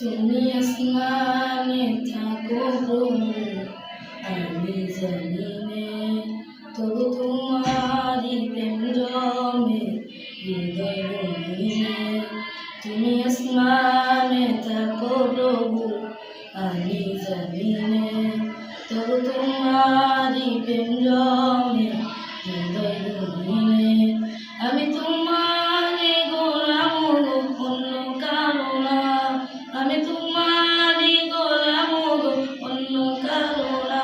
তুমি আসমানে থাকো প্রভু, আমি জমিনে, তবু তোমারি প্রেম জমে হৃদয় গহীনে। তুমি আসমানে থাকো প্রভু, আমি জমিনে, তবু তোমারি প্রেম জমে হৃদয় গহীনে। আমি তোমারি গোলাম গো, অন্য কারো না। আমি তোমারি গোলাম গো, অন্য কারো না।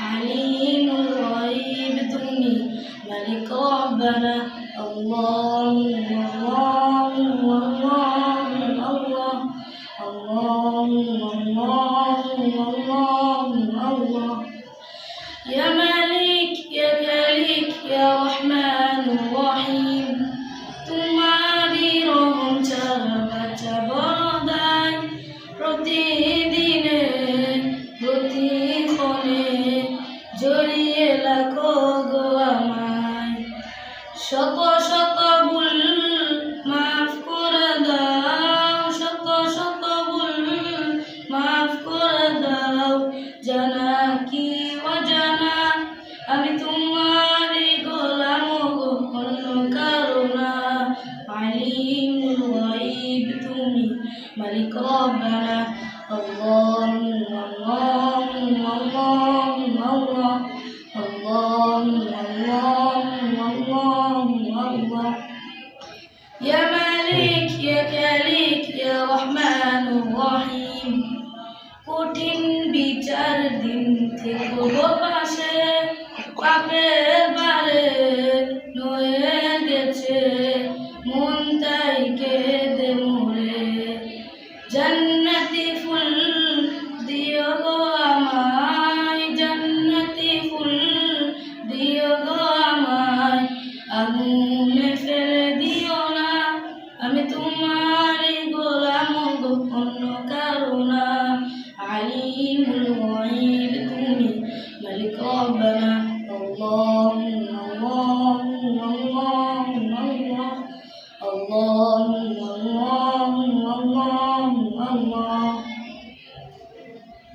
আলিমুল গায়ব তুমি, মালিক রব্বানা। আল্লাহু আল্লাহু আল্লাহু আল্লাহু আল্লাহু আল্লাহু আল্লাহ। ইয়া মালিক ইয়া খালিক ইয়া রহমানুর রহিম। তোমারি রহম ছাড়া বাঁচা বড় দায়। প্রতিদিনে প্রতিক্ষণে জড়িয়ে রাখো গো আমায়। শত শত ভুল মাফ করে দাও, শত শত ভুল মাফ করে দাও। জানা কি অজানা, আমি তোমারই গোলাম গো, অন্য কারো না। আলিমুল গায়ব তুমি, মালিক রব্বানা। আল্লাহু আল্লাহু আল্লাহু আল্লাহু আল্লাহু আল্লাহ। ইয়া মালিক ইয়া খালিক ইয়া রহমানুর রহিম। কঠিন বিচার দিন থেকে গো পাশে, পাপের বারে নয়ে গেছে মন, তাই কেঁদে মরে। জান্নাতি ফুল দিও গো আমায়, জান্নাতি ফুল দিও গো আমায়। আগুনে ফেলে দিও না, আমি তোমারই গোলাম গো, অন্য কারো না। আলিমুল গায়ব তুমি, মালিক রব্বানা।